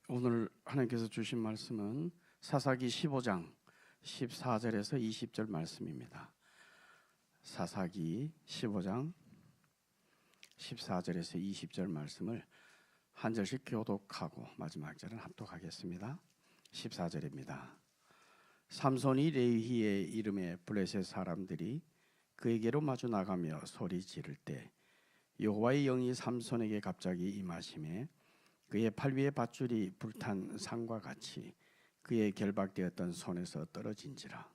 오늘 하나님께서 주신 말씀은 사사기 15장 14절에서 20절 말씀입니다. 사사기 15장 14절에서 20절 말씀을 한 절씩 교독하고 마지막 절은 합독하겠습니다. 14절입니다. 삼손이 레위의 이름의 블레셋 사람들이 그에게로 마주 나가며 소리 지를 때 여호와의 영이 삼손에게 갑자기 임하심에 그의 팔 위에 밧줄이 불탄 상과 같이 그의 결박되었던 손에서 떨어진지라.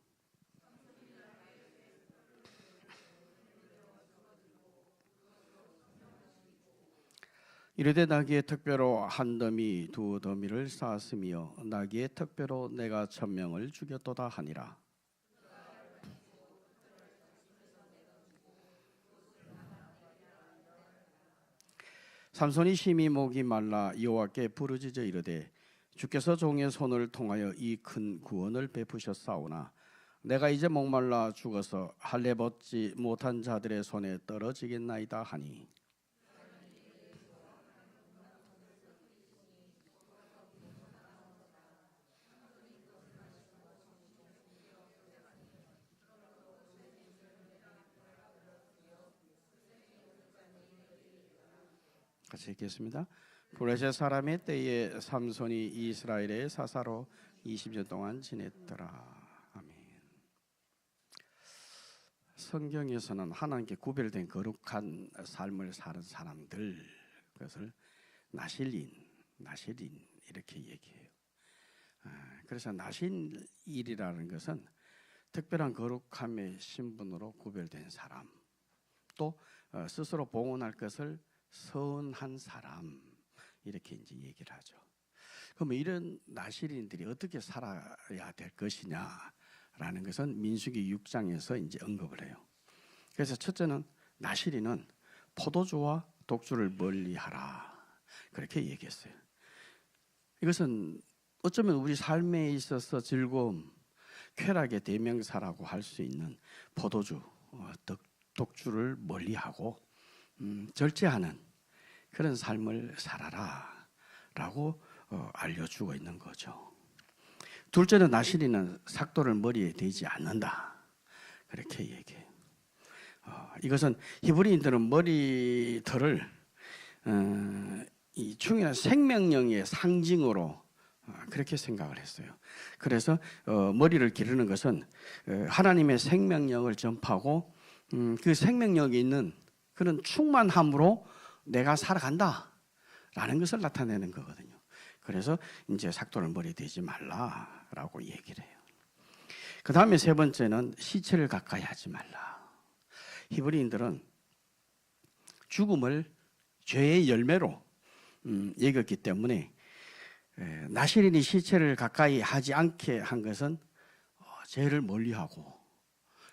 이르되 나귀의 턱뼈로 한 더미 두 더미를 쌓았으며 나귀의 턱뼈로 내가 천명을 죽였도다 하니라. 삼손이 심히 목이 말라 여호와께 부르짖어 이르되 주께서 종의 손을 통하여 이 큰 구원을 베푸셨사오나 내가 이제 목말라 죽어서 할례 벗지 못한 자들의 손에 떨어지겠나이다 하니 같이 읽겠습니다. 블레셋 사람의 때에 삼손이 이스라엘의 사사로 20년 동안 지냈더라. 아멘. 성경에서는 하나님께 구별된 거룩한 삶을 사는 사람들, 그것을 나실인 이렇게 얘기해요. 그래서 나실인이라는 것은 특별한 거룩함의 신분으로 구별된 사람, 또 스스로 봉헌할 것을 선한 사람, 이렇게 이제 얘기를 하죠. 그럼 이런 나실인들이 어떻게 살아야 될 것이냐라는 것은 민수기 6장에서 이제 언급을 해요. 그래서 첫째는 나실인은 포도주와 독주를 멀리하라, 그렇게 얘기했어요. 이것은 어쩌면 우리 삶에 있어서 즐거움, 쾌락의 대명사라고 할 수 있는 포도주, 독주를 멀리하고 절제하는 그런 삶을 살아라 라고 알려주고 있는 거죠. 둘째는 나실인은 삭도를 머리에 대지 않는다, 그렇게 얘기해요. 이것은 히브리인들은 머리털을 이 충분한 생명력의 상징으로 그렇게 생각을 했어요. 그래서 머리를 기르는 것은 하나님의 생명력을 전파하고 그 생명력이 있는 그런 충만함으로 내가 살아간다 라는 것을 나타내는 거거든요. 그래서 이제 삭도를 머리에 대지 말라라고 얘기를 해요. 그 다음에 세 번째는 시체를 가까이 하지 말라. 히브리인들은 죽음을 죄의 열매로 여겼기 때문에 나실인이 시체를 가까이 하지 않게 한 것은 죄를 멀리하고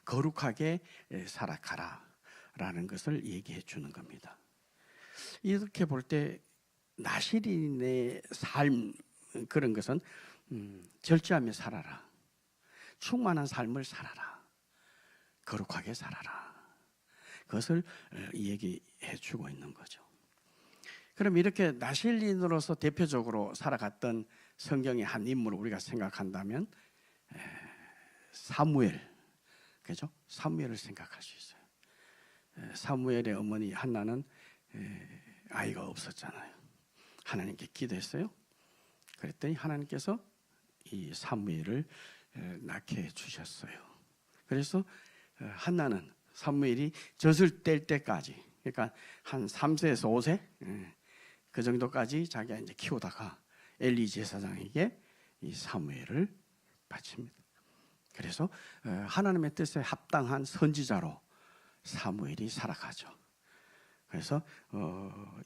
거룩하게 살아가라 라는 것을 얘기해 주는 겁니다. 이렇게 볼 때 나실인의 삶, 그런 것은 절제하며 살아라, 충만한 삶을 살아라, 거룩하게 살아라, 그것을 얘기해 주고 있는 거죠. 그럼 이렇게 나실인으로서 대표적으로 살아갔던 성경의 한 인물을 우리가 생각한다면 사무엘, 그죠? 사무엘을 생각할 수 있어요. 사무엘의 어머니 한나는 아이가 없었잖아요. 하나님께 기도했어요. 그랬더니 하나님께서 이 사무엘을 낳게 해주셨어요. 그래서 한나는 사무엘이 젖을 뗄 때까지, 그러니까 한 3세에서 5세 그 정도까지 자기가 이제 키우다가 엘리 제사장에게 이 사무엘을 바칩니다. 그래서 하나님의 뜻에 합당한 선지자로 사무엘이 살아가죠. 그래서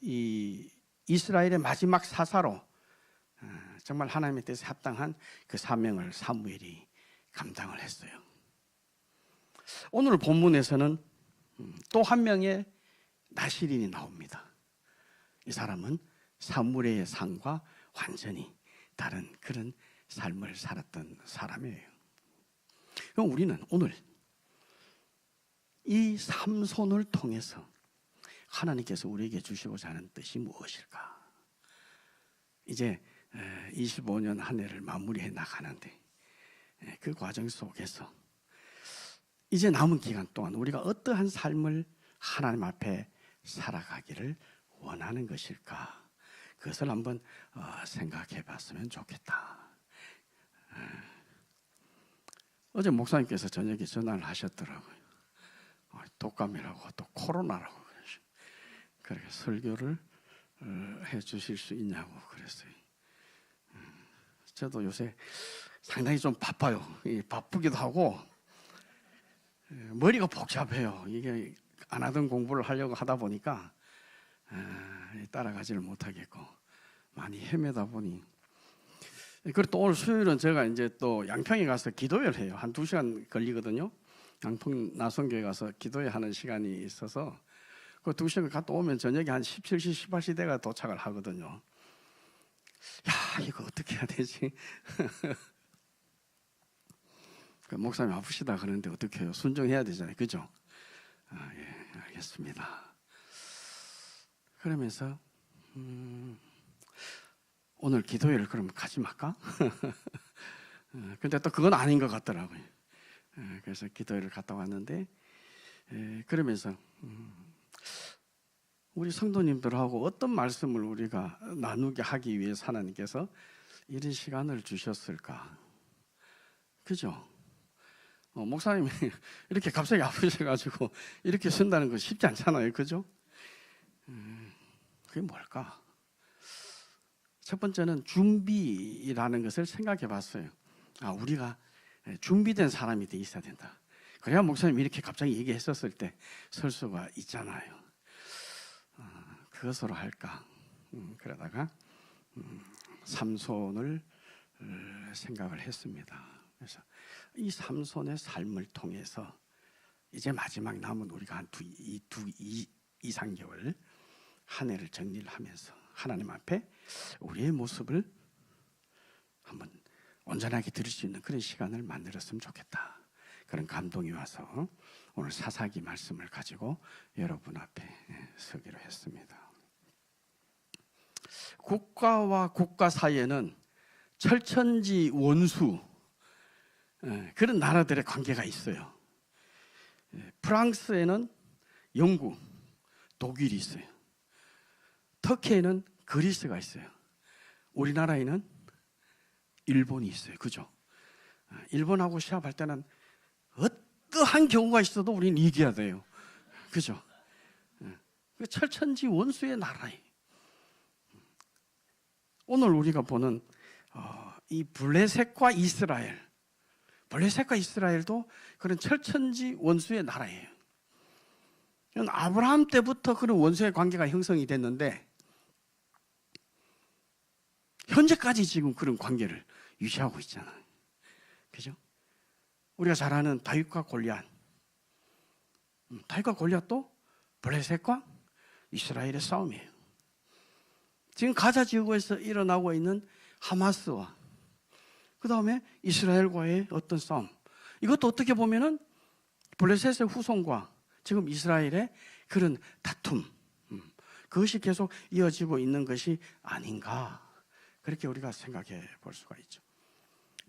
이 이스라엘의 마지막 사사로 정말 하나님의 뜻에 합당한 그 사명을 사무엘이 감당을 했어요. 오늘 본문에서는 또 한 명의 나실인이 나옵니다. 이 사람은 사무엘의 삶과 완전히 다른 그런 삶을 살았던 사람이에요. 그럼 우리는 오늘 이 삼손을 통해서 하나님께서 우리에게 주시고자 하는 뜻이 무엇일까? 이제 25년 한 해를 마무리해 나가는데 그 과정 속에서 이제 남은 기간 동안 우리가 어떠한 삶을 하나님 앞에 살아가기를 원하는 것일까? 그것을 한번 생각해 봤으면 좋겠다. 어제 목사님께서 저녁에 전화를 하셨더라고요. 독감이라고 또 코로나라고 그렇게 설교를 해 주실 수 있냐고 그랬어요. 저도 요새 상당히 좀 바빠요. 바쁘기도 하고 머리가 복잡해요. 이게 안 하던 공부를 하려고 하다 보니까 따라가지를 못하겠고 많이 헤매다 보니, 그리고 또 오늘 수요일은 제가 이제 또 양평에 가서 기도회를 해요. 한 2시간 걸리거든요. 양평 나성교회 가서 기도회 하는 시간이 있어서 그 2시간 갔다 오면 저녁에 한 17시, 18시 대가 도착을 하거든요. 야, 이거 어떻게 해야 되지? 그 목사님 아프시다 그러는데 어떻게 해요? 순종해야 되잖아요. 그죠? 예, 알겠습니다. 그러면서 오늘 기도회를 그럼 가지 말까? 근데 또 그건 아닌 것 같더라고요. 그래서 기도회를 갔다 왔는데 그러면서 우리 성도님들하고 어떤 말씀을 우리가 나누게 하기 위해서 하나님께서 이런 시간을 주셨을까? 그죠? 목사님이 이렇게 갑자기 아프셔가지고 이렇게 쓴다는 거 쉽지 않잖아요. 그죠? 그게 뭘까? 첫 번째는 준비라는 것을 생각해 봤어요. 우리가 준비된 사람이 돼 있어야 된다. 그래야 목사님이 이렇게 갑자기 얘기했었을 때 설 수가 있잖아요. 그것으로 할까? 그러다가 삼손을 생각을 했습니다. 그래서 이 삼손의 삶을 통해서 이제 마지막 남은 우리가 한 2-3개월 한 해를 정리를 하면서 하나님 앞에 우리의 모습을 한번 온전하게 들을 수 있는 그런 시간을 만들었으면 좋겠다. 그런 감동이 와서 오늘 사사기 말씀을 가지고 여러분 앞에 서기로 했습니다. 국가와 국가 사이에는 철천지 원수 그런 나라들의 관계가 있어요. 프랑스에는 영국, 독일이 있어요. 터키에는 그리스가 있어요. 우리나라에는 일본이 있어요. 그죠? 일본하고 시합할 때는 어떠한 경우가 있어도 우리는 이겨야 돼요. 그죠? 철천지 원수의 나라예요. 오늘 우리가 보는 이 블레셋과 이스라엘, 블레셋과 이스라엘도 그런 철천지 원수의 나라예요. 아브라함 때부터 그런 원수의 관계가 형성이 됐는데 현재까지 지금 그런 관계를 유지하고 있잖아요. 그죠? 우리가 잘 아는 다윗과 골리앗, 다윗과 골리앗도 블레셋과 이스라엘의 싸움이에요. 지금 가자 지구에서 일어나고 있는 하마스와 그 다음에 이스라엘과의 어떤 싸움, 이것도 어떻게 보면은 블레셋의 후손과 지금 이스라엘의 그런 다툼, 그것이 계속 이어지고 있는 것이 아닌가, 그렇게 우리가 생각해 볼 수가 있죠.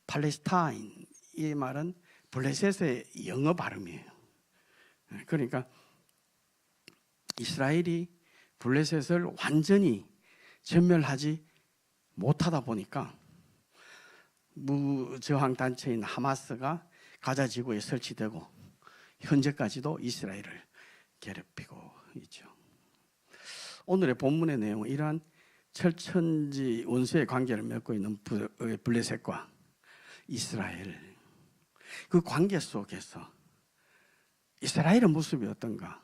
팔레스타인, 이 말은 블레셋의 영어 발음이에요. 그러니까 이스라엘이 블레셋을 완전히 전멸하지 못하다 보니까 무저항 단체인 하마스가 가자 지구에 설치되고 현재까지도 이스라엘을 괴롭히고 있죠. 오늘의 본문의 내용은 이러한 철천지 원수의 관계를 맺고 있는 블레셋과 이스라엘, 그 관계 속에서 이스라엘의 모습이 어떤가,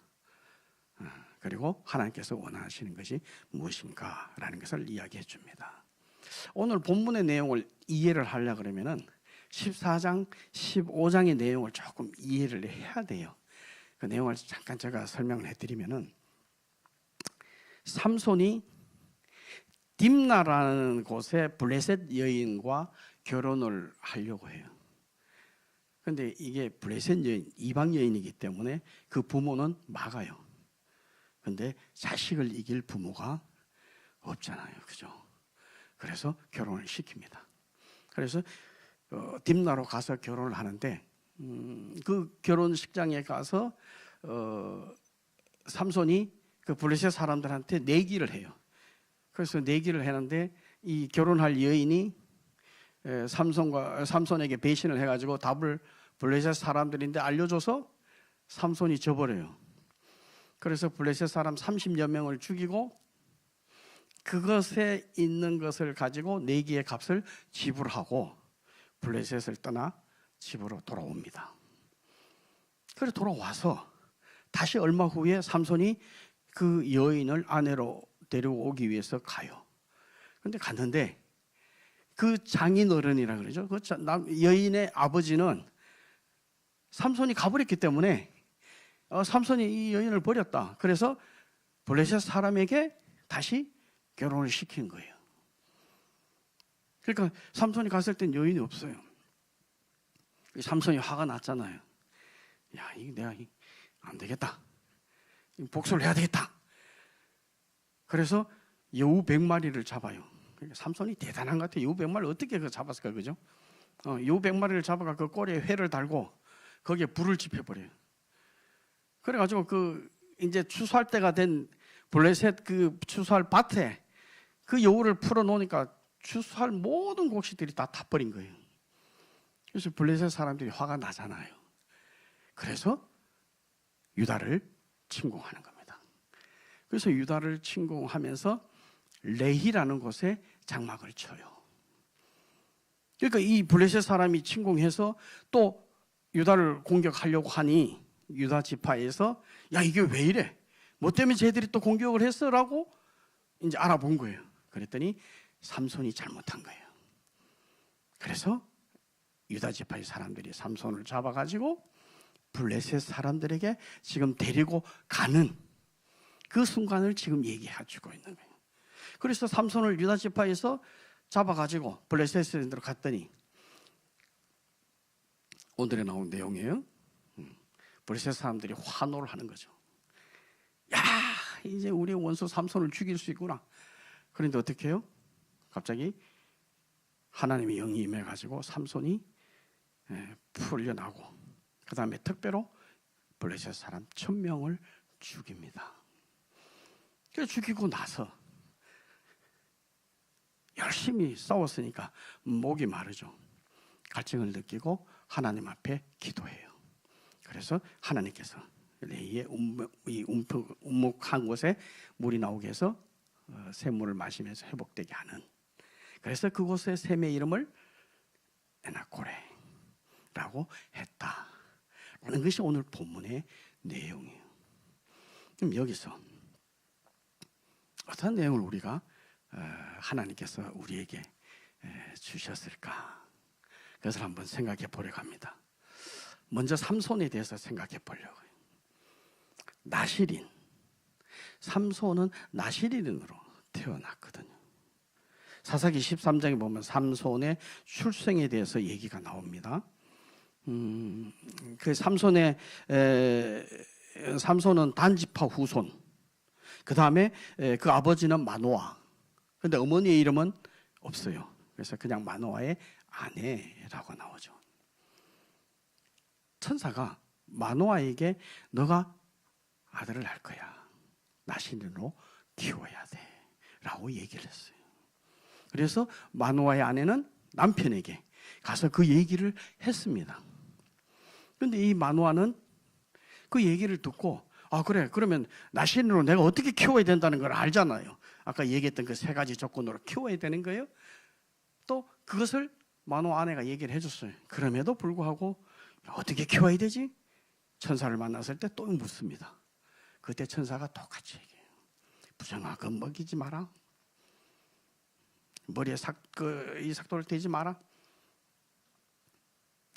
그리고 하나님께서 원하시는 것이 무엇인가라는 것을 이야기해 줍니다. 오늘 본문의 내용을 이해를 하려고 그러면은 14장, 15장의 내용을 조금 이해를 해야 돼요. 그 내용을 잠깐 제가 설명을 해드리면은, 삼손이 딥나라는 곳에 블레셋 여인과 결혼을 하려고 해요. 그런데 이게 블레셋 여인, 이방 여인이기 때문에 그 부모는 막아요. 그런데 자식을 이길 부모가 없잖아요. 그죠? 그래서 결혼을 시킵니다. 그래서 딥나로 가서 결혼을 하는데 그 결혼식장에 가서 삼손이 그 블레셋 사람들한테 내기를 해요. 그래서 내기를 했는데 이 결혼할 여인이 삼손에게 배신을 해가지고 답을 블레셋 사람들인데 알려줘서 삼손이 져버려요. 그래서 블레셋 사람 30여 명을 죽이고 그것에 있는 것을 가지고 내기의 값을 지불하고 블레셋을 떠나 집으로 돌아옵니다. 그래 돌아와서 다시 얼마 후에 삼손이 그 여인을 아내로 데려오기 위해서 가요. 그런데 갔는데 그 장인어른이라 그러죠. 그 여인의 아버지는 삼손이 가버렸기 때문에 삼손이 이 여인을 버렸다. 그래서 블레셋 사람에게 다시 결혼을 시킨 거예요. 그러니까 삼손이 갔을 땐 여인이 없어요. 삼손이 화가 났잖아요. 야, 이거 내가 안 되겠다. 복수를 해야 되겠다. 그래서 여우 100마리를 잡아요. 그러니까 삼손이 대단한 것 같아요. 여우 100마리를 어떻게 잡았을까, 그죠? 여우 100마리를 잡아가 그 꼬리에 회를 달고 거기에 불을 지펴버려요. 그래가지고 이제 추수할 때가 된 블레셋 그 추수할 밭에 그 여우를 풀어놓으니까 추수할 모든 곡식들이 다 타버린 거예요. 그래서 블레셋 사람들이 화가 나잖아요. 그래서 유다를 침공하는 겁니다. 그래서 유다를 침공하면서 레히라는 곳에 장막을 쳐요. 그러니까 이 블레셋 사람이 침공해서 또 유다를 공격하려고 하니 유다 지파에서 야, 이게 왜 이래? 뭐 때문에 쟤들이 또 공격을 했어? 라고 이제 알아본 거예요. 그랬더니 삼손이 잘못한 거예요. 그래서 유다 지파의 사람들이 삼손을 잡아가지고 블레셋 사람들에게 지금 데리고 가는 그 순간을 지금 얘기해주고 있는 거예요. 그래서 삼손을 유다 지파에서 잡아가지고 블레셋으로 갔더니 오늘에 나온 내용이에요. 블레셋 사람들이 환호를 하는 거죠. 야, 이제 우리 원수 삼손을 죽일 수 있구나. 그런데 어떻게 해요? 갑자기 하나님의 영이 임해가지고 삼손이 풀려나고 그 다음에 특배로 블레셋 사람 1000명을 죽입니다. 그래서 죽이고 나서 열심히 싸웠으니까 목이 마르죠. 갈증을 느끼고 하나님 앞에 기도해요. 그래서 하나님께서 레이의 움묵한 곳에 물이 나오게 해서 샘물을 마시면서 회복되게 하는, 그래서 그곳의 샘의 이름을 에나코레라고 했다라는 것이 오늘 본문의 내용이에요. 그럼 여기서 어떤 내용을 우리가 하나님께서 우리에게 주셨을까? 그것을 한번 생각해 보려고 합니다. 먼저 삼손에 대해서 생각해 보려고요. 나실인, 삼손은 나실인으로 태어났거든요. 사사기 13장에 보면 삼손의 출생에 대해서 얘기가 나옵니다. 그 삼손은 단지파 후손, 그 다음에 그 아버지는 마노아, 근데 어머니의 이름은 없어요. 그래서 그냥 마노아의 아내라고 나오죠. 천사가 마노아에게 너가 아들을 낳을 거야. 나실인으로 키워야 돼. 라고 얘기를 했어요. 그래서 마노아의 아내는 남편에게 가서 그 얘기를 했습니다. 그런데 이 마노아는 그 얘기를 듣고 그래, 그러면 나실인으로 내가 어떻게 키워야 된다는 걸 알잖아요. 아까 얘기했던 그 3가지 조건으로 키워야 되는 거예요. 또 그것을 마노아 아내가 얘기를 해줬어요. 그럼에도 불구하고 어떻게 키워야 되지? 천사를 만났을 때 또 묻습니다. 그때 천사가 똑같이 얘기해요. 부정하게 먹이지 마라. 머리에 이 삭도를 대지 마라.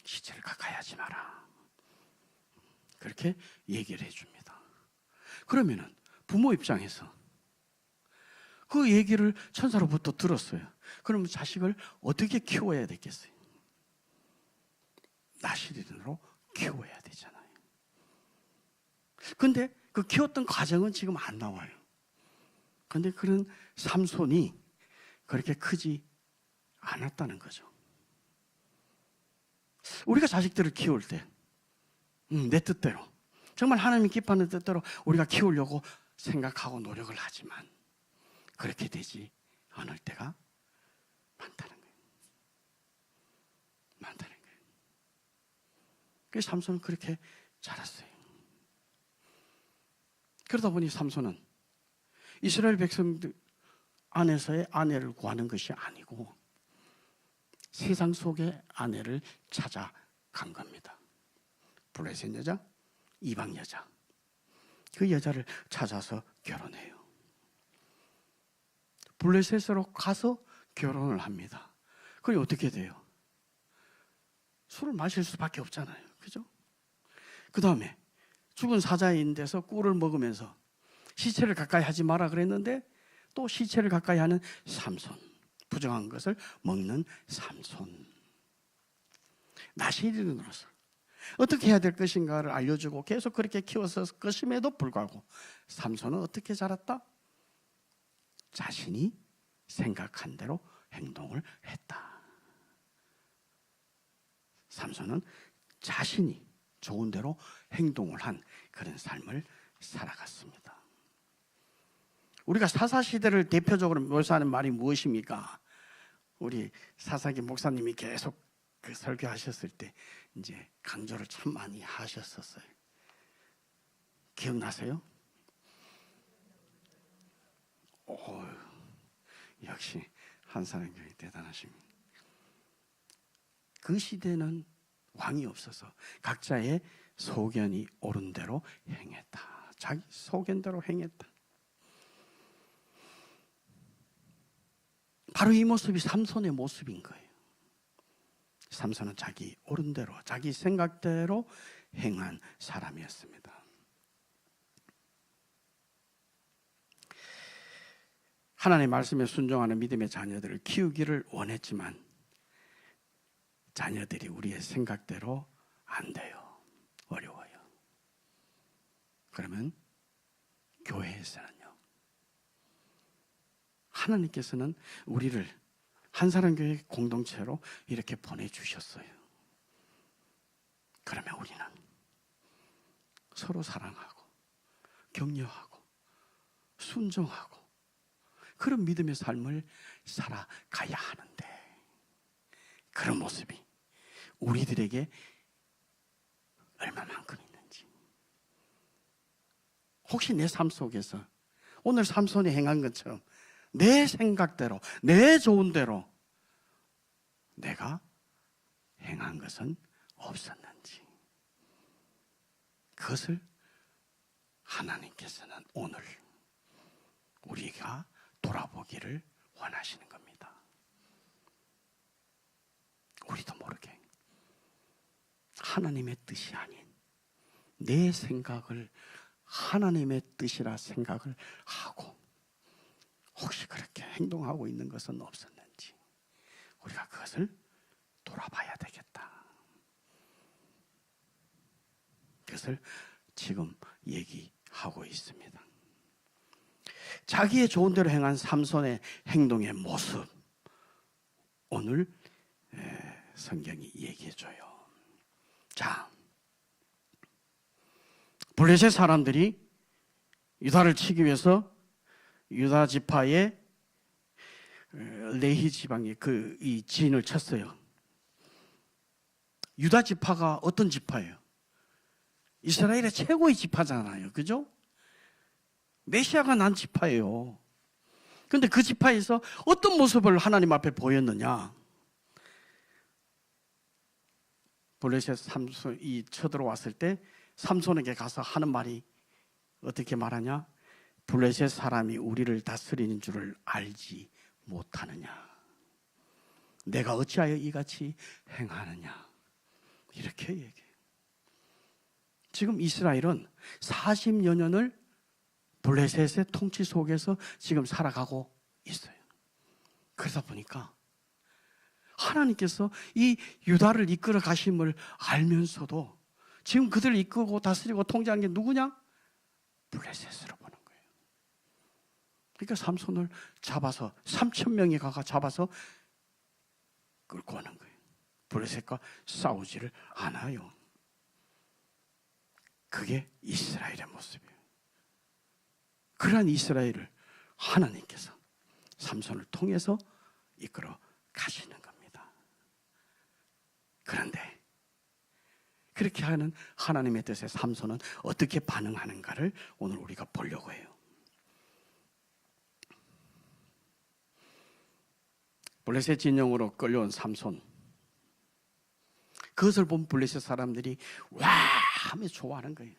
시체를 가까이 하지 마라. 그렇게 얘기를 해줍니다. 그러면은 부모 입장에서 그 얘기를 천사로부터 들었어요. 그러면 자식을 어떻게 키워야 되겠어요? 나실인으로 키워야 되잖아요. 근데 그 키웠던 과정은 지금 안 나와요. 근데 그런 삼손이 그렇게 크지 않았다는 거죠. 우리가 자식들을 키울 때 내 뜻대로, 정말 하나님이 기뻐하는 뜻대로 우리가 키우려고 생각하고 노력을 하지만 그렇게 되지 않을 때가 많다는 거예요. 많다는 거예요. 그래서 삼손은 그렇게 자랐어요. 그러다 보니 삼손은 이스라엘 백성들 안에서의 아내를 구하는 것이 아니고 세상 속의 아내를 찾아간 겁니다. 블레셋 여자, 이방 여자, 그 여자를 찾아서 결혼해요. 블레셋으로 가서 결혼을 합니다. 그럼 어떻게 돼요? 술을 마실 수밖에 없잖아요. 그죠? 그 다음에 죽은 사자인 데서 꿀을 먹으면서 시체를 가까이 하지 마라 그랬는데 또 시체를 가까이 하는 삼손, 부정한 것을 먹는 삼손. 나시린으로서 어떻게 해야 될 것인가를 알려주고 계속 그렇게 키워서 것임에도 불구하고 삼손은 어떻게 자랐다? 자신이 생각한 대로 행동을 했다. 삼손은 자신이 좋은 대로 행동을 한 그런 삶을 살아갔습니다. 우리가 사사시대를 대표적으로 묘사하는 말이 무엇입니까? 우리 사사기 목사님이 계속 그 설교하셨을 때 이제 강조를 참 많이 하셨었어요. 기억나세요? 역시 한사람교회 대단하십니다. 그 시대는 왕이 없어서 각자의 소견이 옳은 대로 행했다. 자기 소견대로 행했다. 바로 이 모습이 삼손의 모습인 거예요. 삼손은 자기 옳은 대로, 자기 생각대로 행한 사람이었습니다. 하나님의 말씀에 순종하는 믿음의 자녀들을 키우기를 원했지만 자녀들이 우리의 생각대로 안 돼요. 어려워요. 그러면 교회에서는요, 하나님께서는 우리를 한사람교회 공동체로 이렇게 보내주셨어요. 그러면 우리는 서로 사랑하고 격려하고 순종하고 그런 믿음의 삶을 살아가야 하는데 그런 모습이 우리들에게 얼마만큼 있는지, 혹시 내 삶 속에서 오늘 삼손이 행한 것처럼 내 생각대로, 내 좋은 대로 내가 행한 것은 없었는지, 그것을 하나님께서는 오늘 우리가 돌아보기를 원하시는 겁니다. 우리도 모르게 하나님의 뜻이 아닌 내 생각을 하나님의 뜻이라 생각을 하고 혹시 그렇게 행동하고 있는 것은 없었는지 우리가 그것을 돌아봐야 되겠다. 그것을 지금 얘기하고 있습니다. 자기의 좋은 대로 행한 삼손의 행동의 모습, 오늘 성경이 얘기해줘요. 자, 블레셋 사람들이 유다를 치기 위해서 유다 지파의 레히 지방에 이 진을 쳤어요. 유다 지파가 어떤 지파예요? 이스라엘의 최고의 지파잖아요. 그죠? 메시아가 난 지파예요. 그런데 그 지파에서 어떤 모습을 하나님 앞에 보였느냐? 블레셋 삼손이 쳐들어왔을 때 삼손에게 가서 하는 말이 어떻게 말하냐? 블레셋 사람이 우리를 다스리는 줄을 알지 못하느냐? 내가 어찌하여 이같이 행하느냐? 이렇게 얘기해요. 지금 이스라엘은 40여 년을 블레셋의 통치 속에서 지금 살아가고 있어요. 그러다 보니까 하나님께서 이 유다를 이끌어 가심을 알면서도 지금 그들을 이끌고 다스리고 통제하는 게 누구냐? 블레셋으로 보는 거예요. 그러니까 삼손을 잡아서 3,000명이 가가 잡아서 끌고 오는 거예요. 블레셋과 싸우지를 않아요. 그게 이스라엘의 모습이에요. 그러한 이스라엘을 하나님께서 삼손을 통해서 이끌어 가시는 겁니다. 그런데 그렇게 하는 하나님의 뜻에 삼손은 어떻게 반응하는가를 오늘 우리가 보려고 해요. 블레셋 진영으로 끌려온 삼손, 그것을 본 블레셋 사람들이 와 하며 좋아하는 거예요.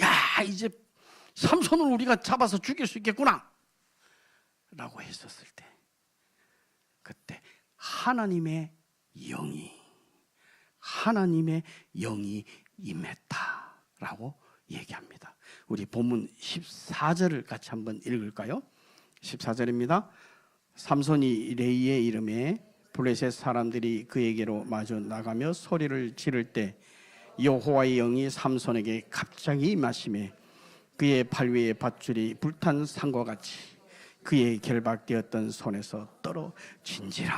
야, 이제 삼손을 우리가 잡아서 죽일 수 있겠구나 라고 했었을 때, 그때 하나님의 영이 임했다라고 얘기합니다. 우리 본문 14절을 같이 한번 읽을까요? 14절입니다. 삼손이 레이의 이름에 블레셋 사람들이 그에게로 마주 나가며 소리를 지를 때 여호와의 영이 삼손에게 갑자기 임하시매 그의 발 위에 밧줄이 불탄 상과 같이 그의 결박되었던 손에서 떨어진지라.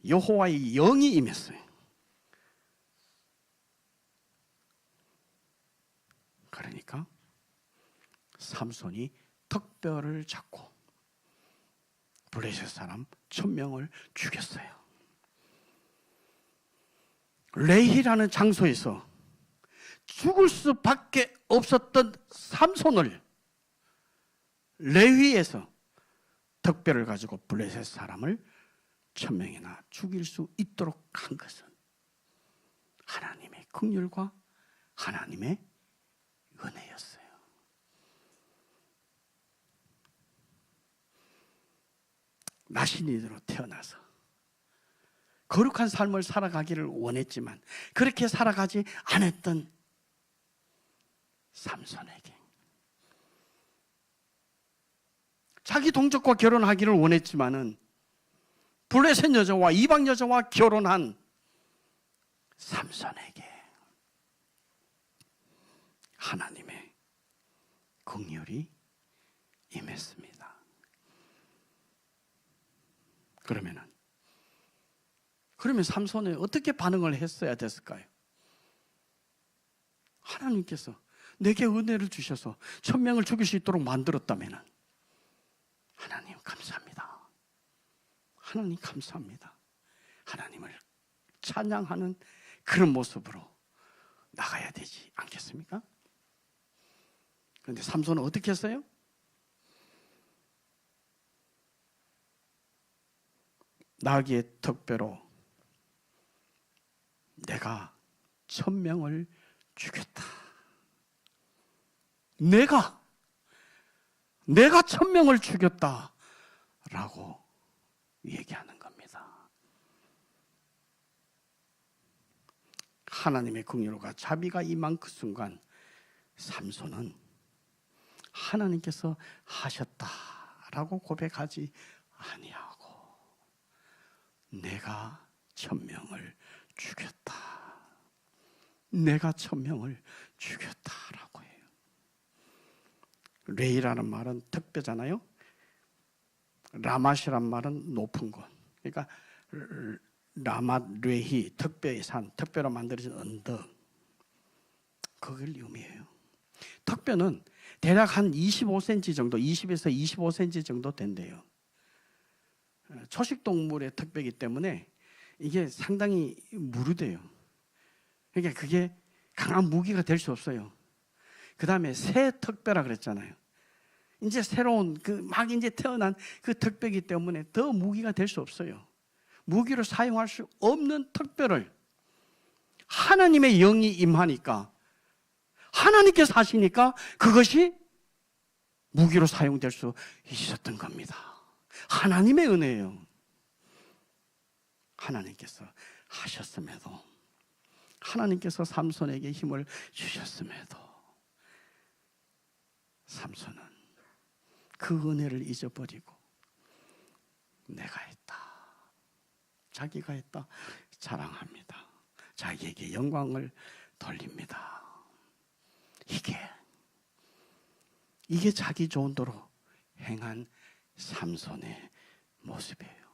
여호와의 영이 임했어요. 그러니까 삼손이 턱뼈를 잡고 블레셋 사람 1,000명을 죽였어요. 레히라는 장소에서 죽을 수밖에 없었던 삼손을 레위에서 턱뼈를 가지고 블레셋 사람을 1,000명이나 죽일 수 있도록 한 것은 하나님의 긍휼과 하나님의 은혜였어요. 나신인으로 태어나서 거룩한 삶을 살아가기를 원했지만 그렇게 살아가지 않았던 삼손에게 자기 동족과 결혼하기를 원했지만은 블레셋 여자와 이방 여자와 결혼한 삼손에게 하나님의 긍휼이 임했습니다. 그러면 삼손이 어떻게 반응을 했어야 됐을까요? 하나님께서 내게 은혜를 주셔서 1,000명을 죽일 수 있도록 만들었다면 하나님 감사합니다. 하나님 감사합니다. 하나님을 찬양하는 그런 모습으로 나가야 되지 않겠습니까? 그런데 삼손은 어떻게 했어요? 나귀의 턱뼈로 내가 1,000명을 죽였다. 내가 1,000명을 죽였다라고 얘기하는 겁니다. 하나님의 긍휼과 자비가 임한 그 순간 삼손은 하나님께서 하셨다라고 고백하지 아니하고 내가 1,000명을 죽였다. 내가 1,000명을 죽였다라고 해요. 레이라는 말은 턱뼈잖아요. 라맛이란 말은 높은 곳. 그러니까 라맛 레히, 턱뼈의 산, 턱뼈로 만들어진 언덕. 그걸 의미해요. 턱뼈는 대략 한 25cm 정도, 20에서 25cm 정도 된대요. 초식동물의 턱뼈이기 때문에 이게 상당히 무르대요. 그러니까 그게 강한 무기가 될 수 없어요. 그 다음에 새 턱뼈라 그랬잖아요. 이제 새로운 막 이제 태어난 그 턱뼈이기 때문에 더 무기가 될 수 없어요. 무기로 사용할 수 없는 턱뼈를 하나님의 영이 임하니까 하나님께서 하시니까 그것이 무기로 사용될 수 있었던 겁니다. 하나님의 은혜예요. 하나님께서 하셨음에도, 하나님께서 삼손에게 힘을 주셨음에도 삼손은 그 은혜를 잊어버리고 내가 했다, 자기가 했다 자랑합니다. 자기에게 영광을 돌립니다. 이게 이게 자기 좋은 대로 행한 삼손의 모습이에요.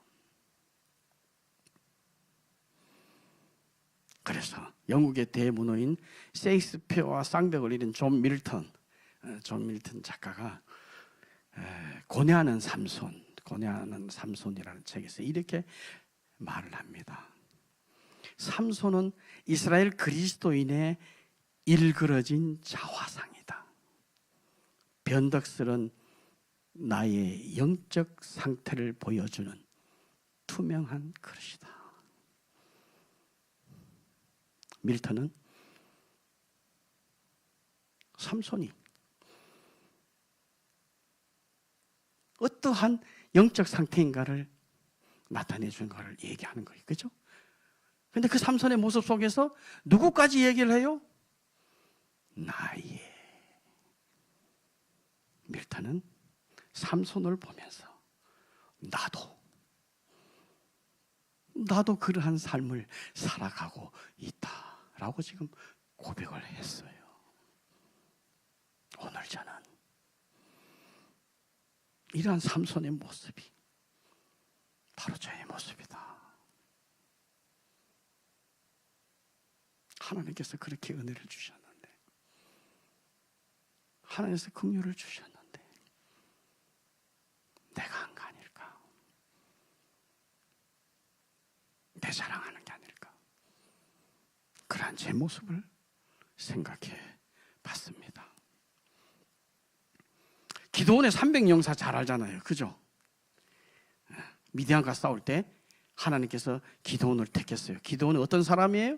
그래서 영국의 대문호인 셰익스피어와 쌍벽을 이룬 존 밀턴 작가가 고뇌하는 삼손이라는 책에서 이렇게 말을 합니다. 삼손은 이스라엘 그리스도인의 일그러진 자화상이다. 변덕스런 나의 영적 상태를 보여주는 투명한 그릇이다. 밀턴은 삼손이 어떠한 영적 상태인가를 나타내 준 것을 얘기하는 거예요. 그렇죠? 그런데 그 삼손의 모습 속에서 누구까지 얘기를 해요? 나의. 밀턴은 삼손을 보면서 나도 그러한 삶을 살아가고 있다라고 지금 고백을 했어요. 오늘 저는 이러한 삼손의 모습이 바로 저의 모습이다. 하나님께서 그렇게 은혜를 주셨는데, 하나님께서 긍휼을 주셨는데 내가 한 거 아닐까? 내 자랑하는 게 아닐까? 그러한 제 모습을 생각해 봤습니다. 기드온의 300용사 잘 알잖아요. 그죠? 미디안과 싸울 때 하나님께서 기드온을 택했어요. 기드온은 어떤 사람이에요?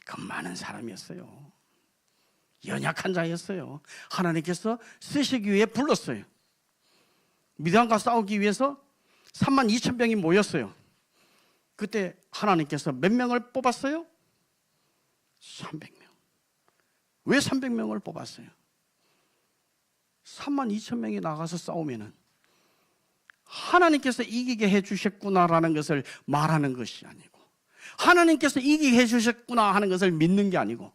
겁많은 사람이었어요. 연약한 자였어요. 하나님께서 쓰시기 위해 불렀어요. 미디안과 싸우기 위해서 32,000명이 모였어요. 그때 하나님께서 몇 명을 뽑았어요? 300명. 왜 300명을 뽑았어요? 32,000명이 나가서 싸우면은 하나님께서 이기게 해주셨구나라는 것을 말하는 것이 아니고, 하나님께서 이기게 해주셨구나 하는 것을 믿는 게 아니고,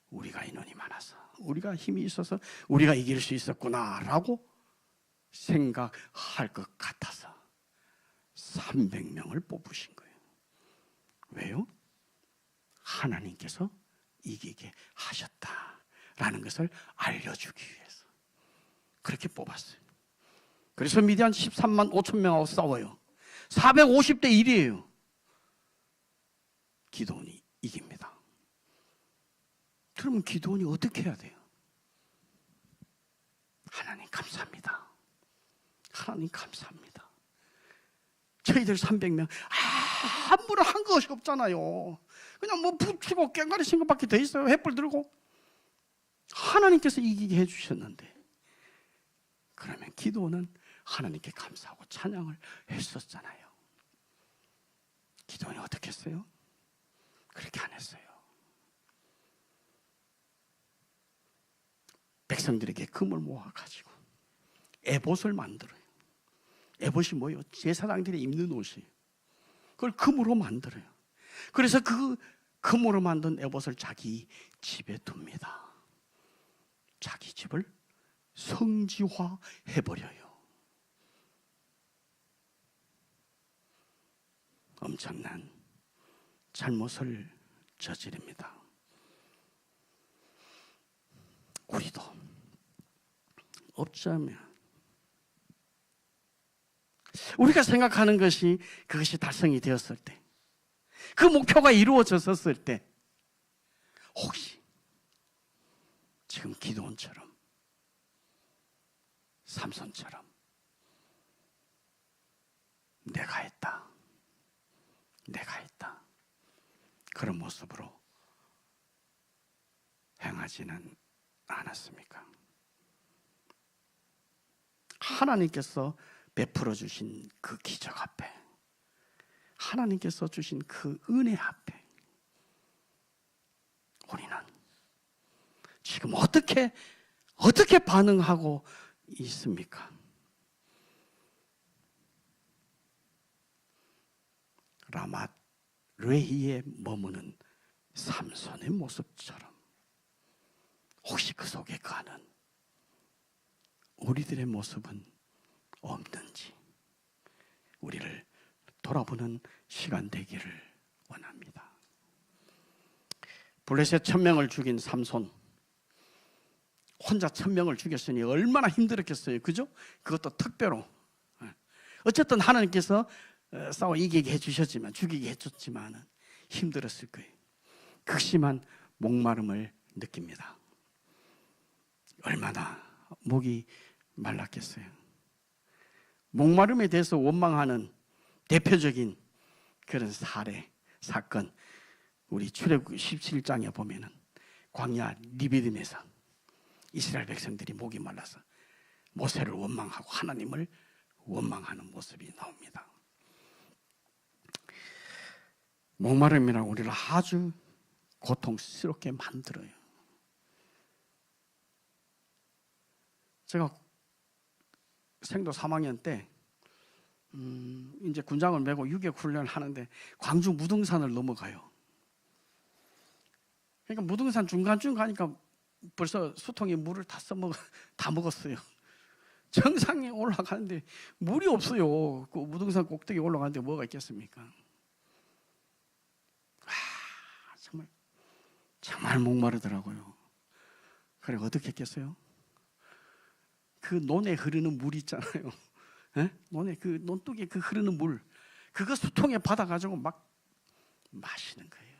우리가 인원이 많아서, 우리가 힘이 있어서 우리가 이길 수 있었구나라고 생각할 것 같아서 300명을 뽑으신 거예요. 왜요? 하나님께서 이기게 하셨다라는 것을 알려주기 위해서 그렇게 뽑았어요. 그래서 미디안 13만 5천 명하고 싸워요. 450대 1이에요. 기드온이 이깁니다. 그러면 기드온이 어떻게 해야 돼요? 하나님 감사합니다. 하나님 감사합니다. 저희들 300명 아무런 한 것이 없잖아요. 그냥 뭐 붙이고 깽가리신 것밖에 돼 있어요. 횃불 들고. 하나님께서 이기게 해주셨는데, 그러면 기드온은 하나님께 감사하고 찬양을 했었잖아요. 기드온이 어떻게 했어요? 그렇게 안 했어요. 백성들에게 금을 모아가지고 에봇을 만들어요. 에봇이 뭐예요? 제사장들이 입는 옷이에요. 그걸 금으로 만들어요. 그래서 그 금으로 만든 에봇을 자기 집에 둡니다. 자기 집을 성지화해버려요. 엄청난 잘못을 저지릅니다. 우리도 어쩌면 우리가 생각하는 것이 그것이 달성이 되었을 때, 그 목표가 이루어졌을 때, 혹시 지금 기드온처럼, 삼손처럼 내가 했다 그런 모습으로 행하지는 않았습니까? 하나님께서 베풀어 주신 그 기적 앞에, 하나님께서 주신 그 은혜 앞에 우리는 지금 어떻게 반응하고 있습니까? 라맛 레히에 머무는 삼손의 모습처럼 혹시 그 속에 가는 우리들의 모습은 없는지 우리를 돌아보는 시간 되기를 원합니다. 블레셋 1000명을 죽인 삼손, 혼자 1000명을 죽였으니 얼마나 힘들었겠어요, 그죠? 그것도 특별로. 어쨌든 하나님께서 싸워 이기게 해주셨지만, 죽이게 해줬지만 힘들었을 거예요. 극심한 목마름을 느낍니다. 얼마나 목이 말랐겠어요. 목마름에 대해서 원망하는 대표적인 그런 사건, 우리 출애굽 17장에 보면은 광야 리비딤에서 이스라엘 백성들이 목이 말라서 모세를 원망하고 하나님을 원망하는 모습이 나옵니다. 목마름이란 우리를 아주 고통스럽게 만들어요. 제가 생도 3학년 때 이제 군장을 메고 유격 훈련을 하는데 광주 무등산을 넘어가요. 그러니까 무등산 중간쯤 가니까 벌써 수통에 물을 다 먹었어요. 정상에 올라가는데 물이 없어요. 그 무등산 꼭대기 올라가는데 뭐가 있겠습니까? 정말 목마르더라고요. 그래 어떻게 했겠어요? 그 논에 흐르는 물 있잖아요. 논에 그 논둑에 그 흐르는 물, 그거 수통에 받아가지고 막 마시는 거예요.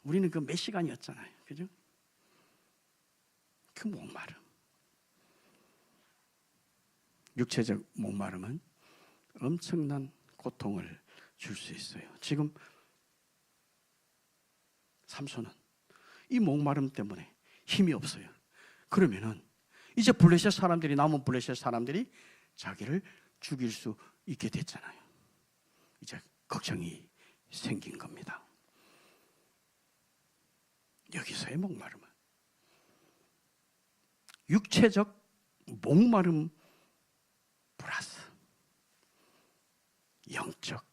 우리는 그 몇 시간이었잖아요, 그죠? 그 목마름, 육체적 목마름은 엄청난 고통을 줄 수 있어요. 지금 삼손은 이 목마름 때문에 힘이 없어요. 그러면은 이제 블레셋 사람들이, 남은 블레셋 사람들이 자기를 죽일 수 있게 됐잖아요. 이제 걱정이 생긴 겁니다. 여기서의 목마름은 육체적 목마름 플러스 영적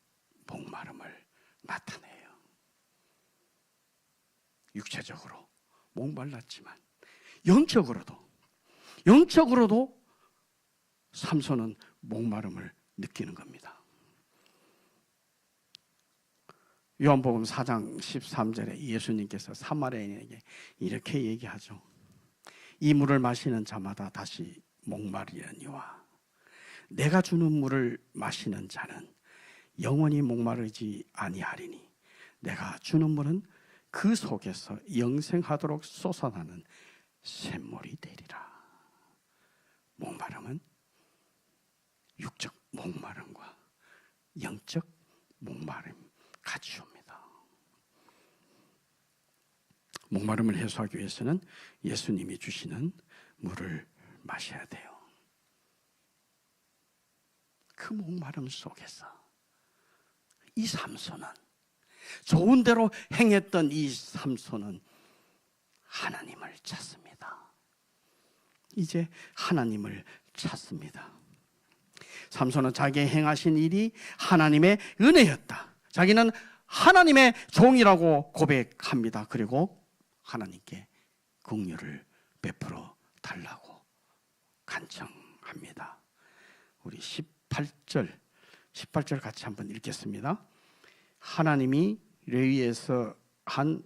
목마름을 나타내요. 육체적으로 목말랐지만 영적으로도 삼손은 목마름을 느끼는 겁니다. 요한복음 4장 13절에 예수님께서 사마리아인에게 이렇게 얘기하죠. 이 물을 마시는 자마다 다시 목마르려니와 내가 주는 물을 마시는 자는 영원히 목마르지 아니하리니 내가 주는 물은 그 속에서 영생하도록 솟아나는 샘물이 되리라. 목마름은 육적 목마름과 영적 목마름 같이 옵니다. 목마름을 해소하기 위해서는 예수님이 주시는 물을 마셔야 돼요. 그 목마름 속에서 이 삼손은, 좋은 대로 행했던 이 삼손은 하나님을 찾습니다. 이제 하나님을 찾습니다. 삼손은 자기의 행하신 일이 하나님의 은혜였다. 자기는 하나님의 종이라고 고백합니다. 그리고 하나님께 긍휼을 베풀어 달라고 간청합니다. 우리 18절 같이 한번 읽겠습니다. 하나님이 레위에서 한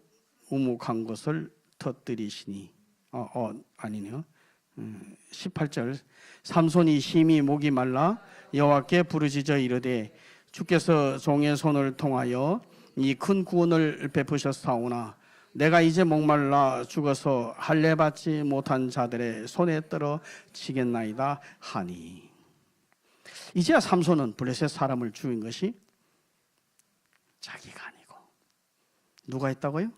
우묵한 것을 터뜨리시니 아니네요. 18절 삼손이 심히 목이 말라 여호와께 부르짖어 이르되 주께서 종의 손을 통하여 이 큰 구원을 베푸셨사오나 내가 이제 목말라 죽어서 할례 받지 못한 자들의 손에 떨어지겠나이다 하니. 이제야 삼손은 블레셋 사람을 죽인 것이 자기가 아니고 누가 했다고요?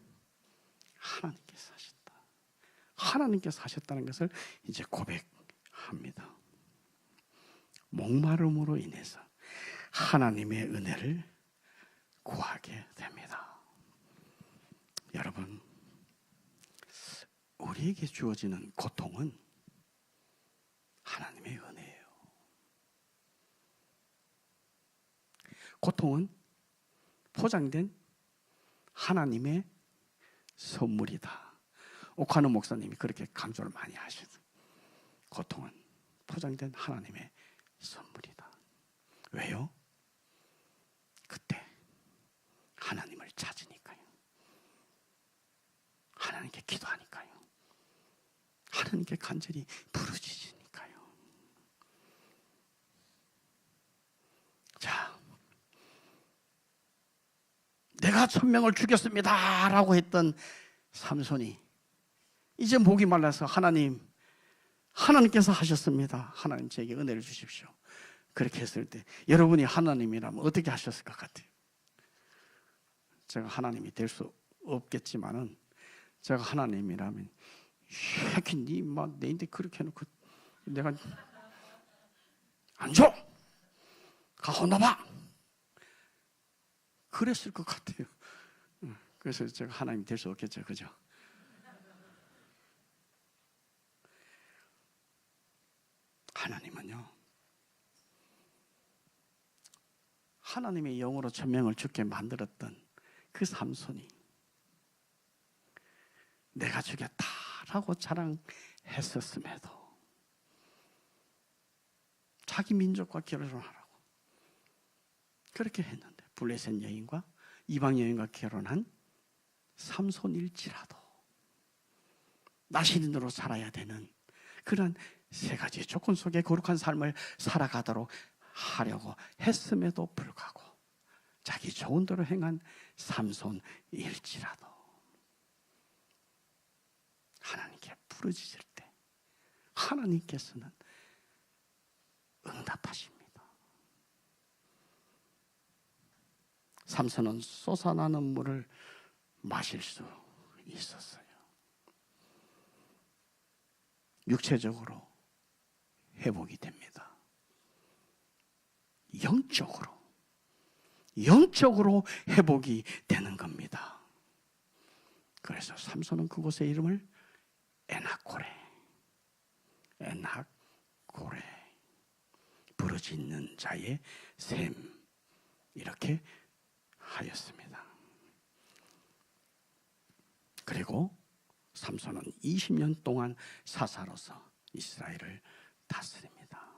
하나님께서 하셨다. 하나님께서 하셨다는 것을 이제 고백합니다. 목마름으로 인해서 하나님의 은혜를 구하게 됩니다. 여러분, 우리에게 주어지는 고통은 하나님의 은혜예요. 고통은 포장된 하나님의 선물이다. 오카노 목사님이 그렇게 강조를 많이 하시죠. 고통은 포장된 하나님의 선물이다. 왜요? 그때 하나님을 찾으니까요. 하나님께 기도하니까요. 하나님께 간절히 부르짖으니까요. 자, 내가 1000명을 죽였습니다 라고 했던 삼손이 이제 목이 말라서 하나님께서 하셨습니다. 하나님 제게 은혜를 주십시오. 그렇게 했을 때 여러분이 하나님이라면 어떻게 하셨을 것 같아요? 제가 하나님이 될 수 없겠지만은 제가 하나님이라면 니 내인데 그렇게 해놓고 내가 안 줘! 가 혼나봐! 그랬을 것 같아요. 그래서 제가 하나님이 될 수 없겠죠. 그죠? 하나님은요, 하나님의 영으로 1000명을 죽게 만들었던 그 삼손이 내가 죽였다라고 자랑했었음에도 자기 민족과 결혼하라고 그렇게 했는데 블레셋 여인과 이방 여인과 결혼한 삼손일지라도 나신인으로 살아야 되는 그런 3가지 조건 속에 거룩한 삶을 살아가도록 하려고 했음에도 불구하고 자기 좋은 대로 행한 삼손일지라도 하나님께 부르짖을 때 하나님께서는 응답하십니다. 삼손은 솟아나는 물을 마실 수 있었어요. 육체적으로 회복이 됩니다. 영적으로 회복이 되는 겁니다. 그래서 삼손은 그곳의 이름을 에낙고레, 부르짖는 자의 샘, 이렇게 하였습니다. 그리고 삼손은 20년 동안 사사로서 이스라엘을 다스립니다.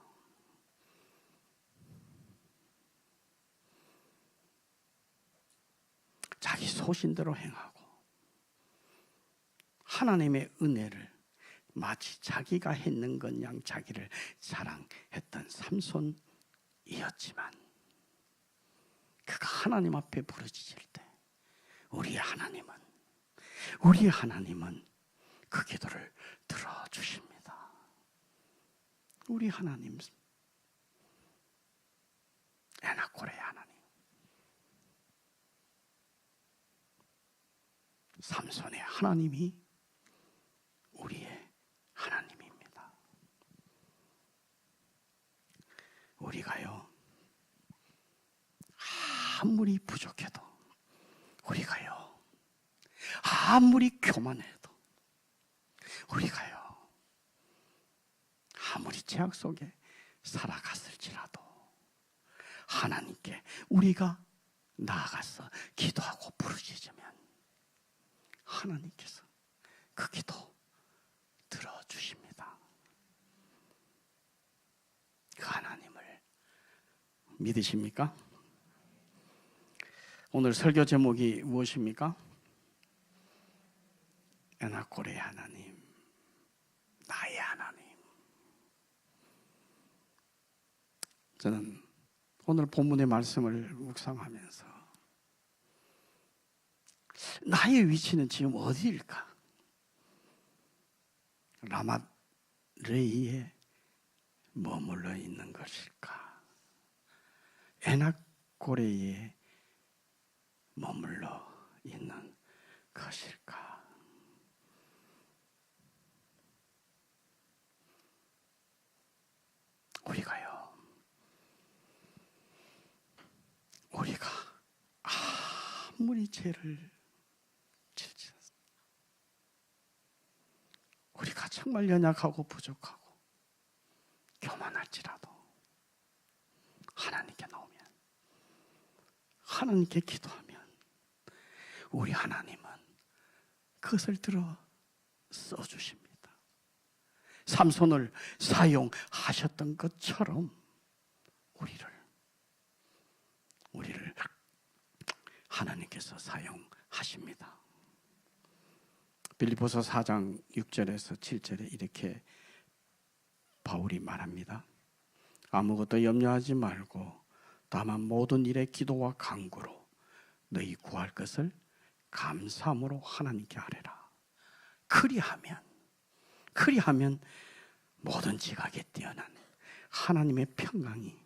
자기 소신대로 행하고 하나님의 은혜를 마치 자기가 했는 것 양 자기를 자랑했던 삼손이었지만 그가 하나님 앞에 부르짖을 때 우리의 하나님은 그 기도를 들어주십니다. 우리 하나님, 에낙고레의 하나님, 삼손의 하나님이 우리의 하나님입니다. 우리가요, 아무리 부족해도, 우리가요, 아무리 교만해도, 우리가요, 아무리 죄악 속에 살아갔을지라도 하나님께 우리가 나아가서 기도하고 부르짖으면 하나님께서 그 기도 들어주십니다. 그 하나님을 믿으십니까? 오늘 설교 제목이 무엇입니까? 에낙고레의 하나님, 나의 하나님. 저는 오늘 본문의 말씀을 묵상하면서 나의 위치는 지금 어디일까? 라마레이에 머물러 있는 것일까? 에낙고레에 머물러 있는 것일까? 우리가 아무리 죄를 짓지 않습니다. 우리가 정말 연약하고 부족하고 교만할지라도 하나님께 나오면, 하나님께 기도하면 우리 하나님은 그것을 들어 써주십니다. 삼손을 사용하셨던 것처럼 우리를 하나님께서 사용하십니다. 빌립보서 4장 6절에서 7절에 이렇게 바울이 말합니다. 아무것도 염려하지 말고 다만 모든 일에 기도와 간구로 너희 구할 것을 감사함으로 하나님께 아뢰라. 그리하면 모든 지각에 뛰어난 하나님의 평강이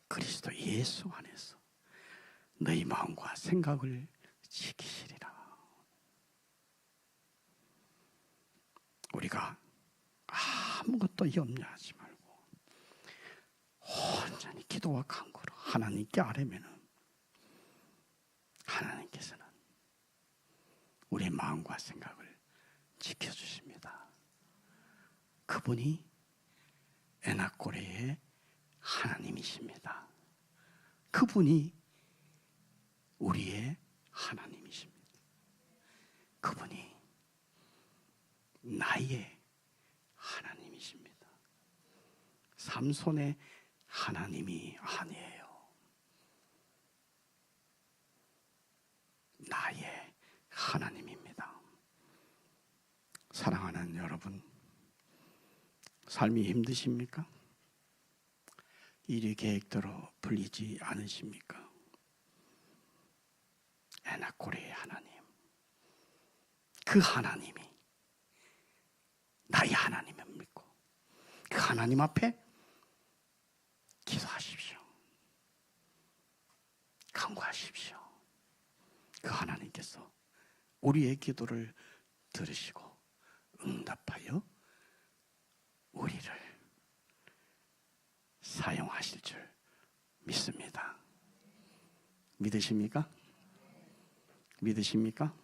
그리스도 예수 안에서 너희 마음과 생각을 지키시리라. 우리가 아무것도 염려하지 말고 온전히 기도와 간구로 하나님께 아뢰면 하나님께서는 우리의 마음과 생각을 지켜주십니다. 그분이 에나꼬레의 하나님이십니다. 그분이 우리의 하나님이십니다. 그분이 나의 하나님이십니다. 삼손의 하나님이 아니에요. 나의 하나님입니다. 사랑하는 여러분, 삶이 힘드십니까? 일이 계획대로 풀리지 않으십니까? 에나꼬레의 하나님, 그 하나님이 나의 하나님을 믿고 그 하나님 앞에 기도하십시오. 간구하십시오. 그 하나님께서 우리의 기도를 들으시고 응답하여 우리를 사용하실 줄 믿습니다. 믿으십니까? 믿으십니까?